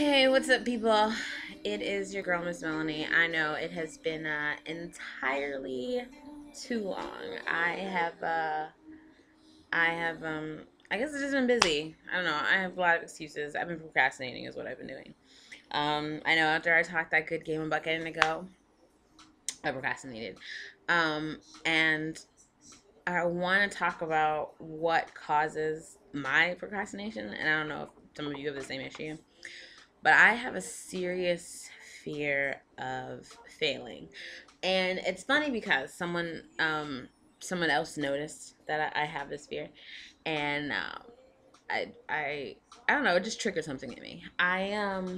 Hey, what's up, people? It is your girl, Miss Melanie. I know it has been entirely too long. I guess it's just been busy. I don't know. I have a lot of excuses. I've been procrastinating, is what I've been doing. I know after I talked that good game about getting to go, I procrastinated. And I want to talk about what causes my procrastination, and I don't know if some of you have the same issue. But I have a serious fear of failing. And it's funny because someone else noticed that I have this fear, and I I I don't know, it just triggered something in me. I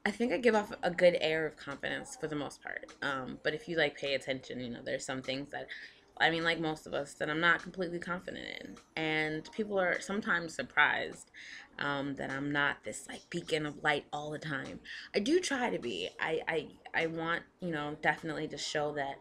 think I give off a good air of confidence for the most part. But if you like pay attention, there's some things that, I mean, like most of us, that I'm not completely confident in, and people are sometimes surprised that I'm not this like beacon of light all the time. I do try to be. I want, definitely to show that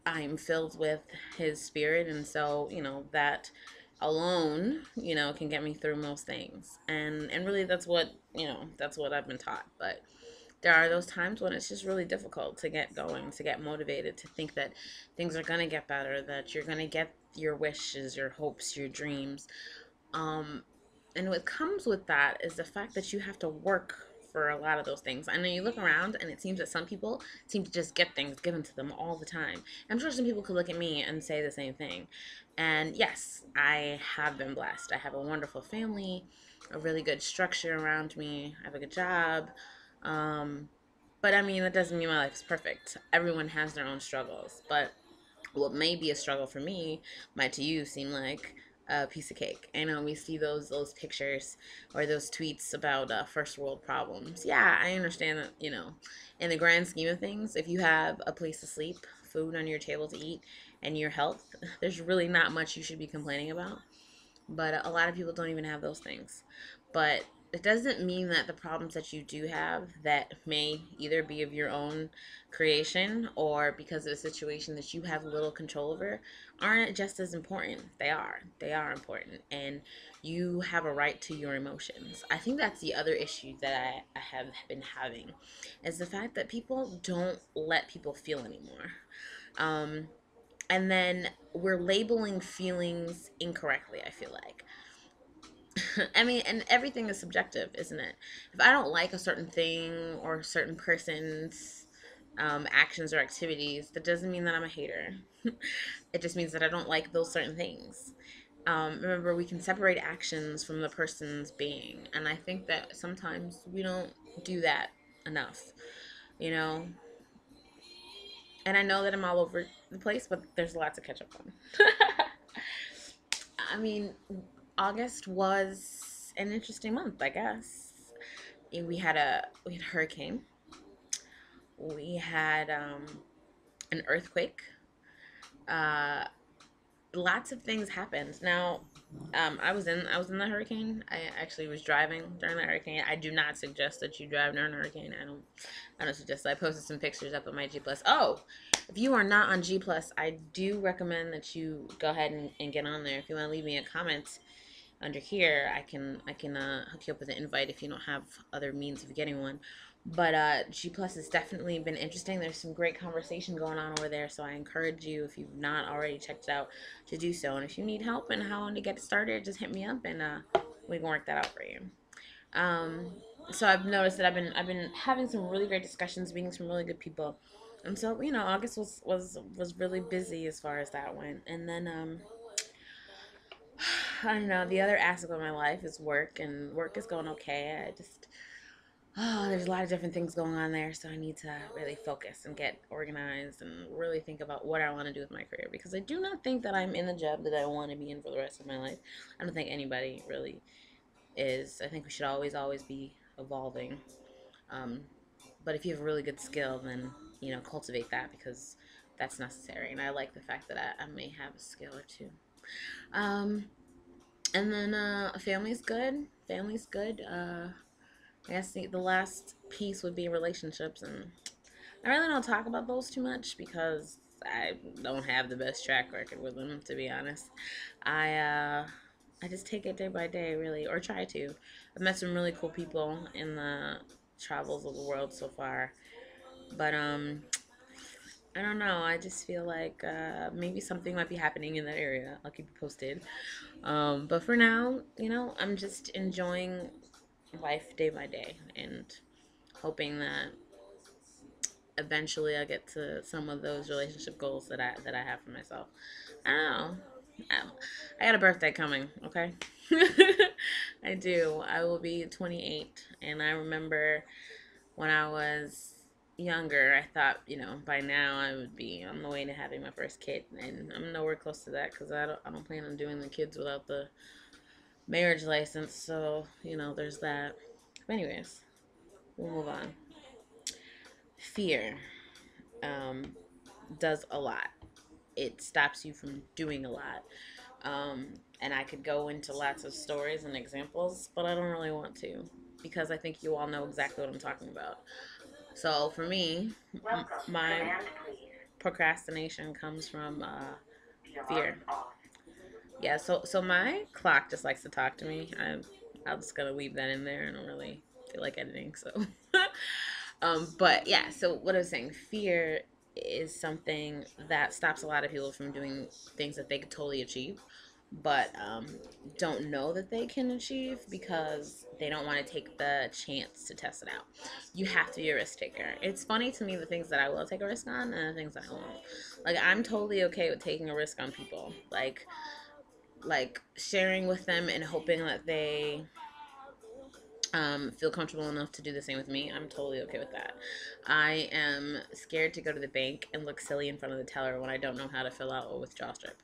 I'm filled with His Spirit, and so that alone, can get me through most things. And really, that's what I've been taught. But there are those times when it's just really difficult to get going, to get motivated, to think that things are gonna get better, that you're gonna get your wishes, your hopes, your dreams. Um, and what comes with that is the fact that you have to work for a lot of those things. I know you look around and it seems that some people seem to just get things given to them all the time. I'm sure some people could look at me and say the same thing. And yes, I have been blessed. I have a wonderful family, a really good structure around me. I have a good job. Um, but I mean, that doesn't mean my life is perfect. Everyone has their own struggles. But what may be a struggle for me might to you seem like a piece of cake. I know we see those pictures or those tweets about first world problems. Yeah, I understand that, in the grand scheme of things, if you have a place to sleep, food on your table to eat, and your health, there's really not much you should be complaining about. But a lot of people don't even have those things. But it doesn't mean that the problems that you do have that may either be of your own creation or because of a situation that you have little control over aren't just as important. They are important, and you have a right to your emotions. I think that's the other issue that I have been having, is the fact that people don't let people feel anymore. um, and then we're labeling feelings incorrectly, I feel like. I mean, and everything is subjective, isn't it? If I don't like a certain thing or a certain person's actions or activities, that doesn't mean that I'm a hater. It just means that I don't like those certain things. Remember, we can separate actions from the person's being, and I think that sometimes we don't do that enough, you know. And I know that I'm all over the place, but there's a lot to catch up on. I mean, August was an interesting month, I guess. We had a hurricane. We had an earthquake. Uh, Lots of things happened. Now, I was in the hurricane. I actually was driving during the hurricane. I do not suggest that you drive during a hurricane. I don't suggest that. I posted some pictures up on my G Plus. Oh, if you are not on G Plus, I do recommend that you go ahead and get on there. If you want to leave me a comment under here, I can hook you up with an invite if you don't have other means of getting one. But G Plus has definitely been interesting. There's some great conversation going on over there, so I encourage you, if you've not already checked it out, to do so. And if you need help and how to get started, just hit me up and we can work that out for you. Um, so I've noticed that I've been having some really great discussions, meeting some really good people, and so August was really busy as far as that went. And then I don't know, the other aspect of my life is work, and work is going okay. There's a lot of different things going on there, so I need to really focus and get organized and really think about what I want to do with my career, because I do not think that I'm in the job that I want to be in for the rest of my life. I don't think anybody really is. I think we should always be evolving. Um, but if you have a really good skill, then cultivate that, because that's necessary. And I like the fact that I may have a skill or two. Um, and then family's good. Family's good. I guess the last piece would be relationships, and I really don't talk about those too much because I don't have the best track record with them, to be honest. I I just take it day by day, really, or try to. I've met some really cool people in the travels of the world so far, but I don't know. I just feel like maybe something might be happening in that area. I'll keep you posted. But for now, I'm just enjoying life day by day and hoping that eventually I get to some of those relationship goals that I have for myself. I don't know. I got a birthday coming, okay? I do. I will be 28, and I remember when I was younger, I thought, by now I would be on the way to having my first kid, and I'm nowhere close to that because I don't plan on doing the kids without the marriage license. So, there's that. But anyways, we'll move on. Fear um, does a lot. It stops you from doing a lot. And I could go into lots of stories and examples, but I don't really want to because I think you all know exactly what I'm talking about. So for me, my procrastination comes from fear. Yeah, so my clock just likes to talk to me. I'm just gonna leave that in there. I don't really feel like editing, so. But yeah, so what I was saying, fear is something that stops a lot of people from doing things that they could totally achieve, but don't know that they can achieve because they don't want to take the chance to test it out. You have to be a risk taker. It's funny to me the things that I will take a risk on and the things that I won't. Like I'm totally okay with taking a risk on people. Like sharing with them and hoping that they feel comfortable enough to do the same with me. I'm totally okay with that. I am scared to go to the bank and look silly in front of the teller when I don't know how to fill out a withdrawal strip.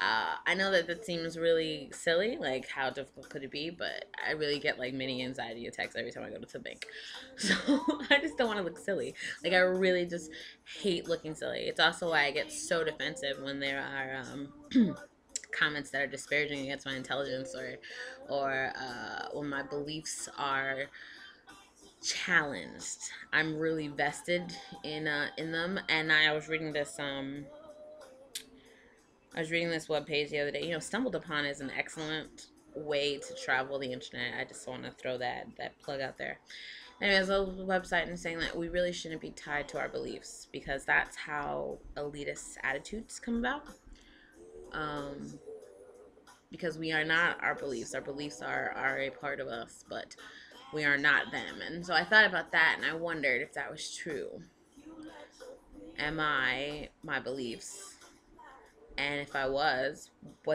I know that seems really silly, like how difficult could it be, but I really get like mini anxiety attacks every time I go to the bank. So I just don't want to look silly. Like I really just hate looking silly. It's also why I get so defensive when there are comments that are disparaging against my intelligence or when my beliefs are challenged. I'm really vested in them, and I was reading this web page the other day. Stumbled Upon is an excellent way to travel the internet. I just want to throw that plug out there. Anyways, a website and saying that we really shouldn't be tied to our beliefs because that's how elitist attitudes come about. Um, because we are not our beliefs. Our beliefs are a part of us, but we are not them. And so I thought about that and I wondered if that was true. Am I my beliefs? And if I was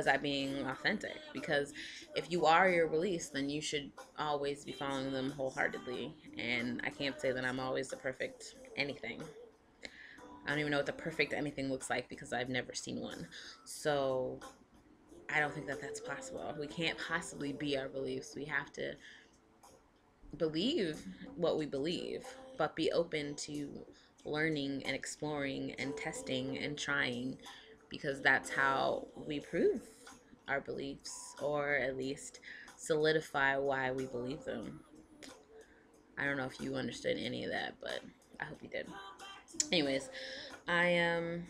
I being authentic? Because if you are your beliefs, then you should always be following them wholeheartedly. And I can't say that I'm always the perfect anything. I don't even know what the perfect anything looks like because I've never seen one. So I don't think that that's possible. We can't possibly be our beliefs. We have to believe what we believe, but be open to learning and exploring and testing and trying because that's how we prove our beliefs or at least solidify why we believe them. I don't know if you understood any of that, but I hope you did. Anyways, I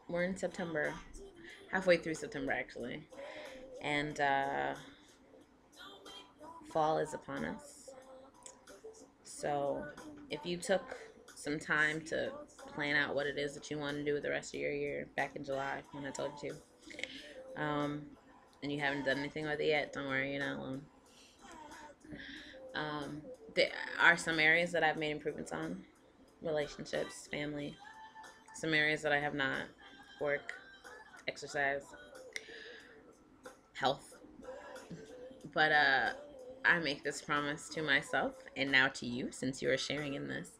we're in September, halfway through September actually, and fall is upon us. So if you took some time to plan out what it is that you want to do with the rest of your year back in July when I told you to, and you haven't done anything with it yet, don't worry, you're not alone. Um, there are some areas that I've made improvements on: relationships, family. Some areas that I have not: work, exercise, health. But I make this promise to myself and now to you, since you are sharing in this.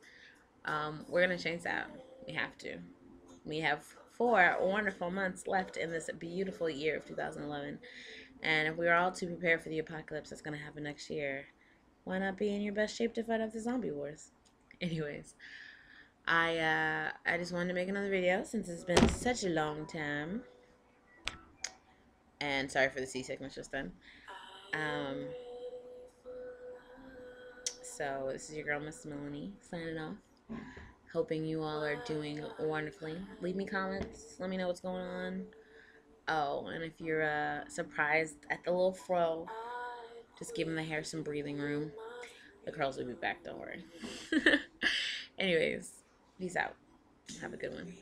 We're gonna change that. We have to. We have 4 wonderful months left in this beautiful year of 2011. And if we're all too prepared for the apocalypse that's going to happen next year, why not be in your best shape to fight off the zombie wars? Anyways, I just wanted to make another video since it's been such a long time. And sorry for the seasickness just then. Um, so this is your girl, Miss Melony, signing off. Hoping you all are doing wonderfully. Leave me comments. Let me know what's going on. Oh, and if you're surprised at the little fro, just giving the hair some breathing room. The curls will be back, don't worry. Anyways, peace out. Have a good one.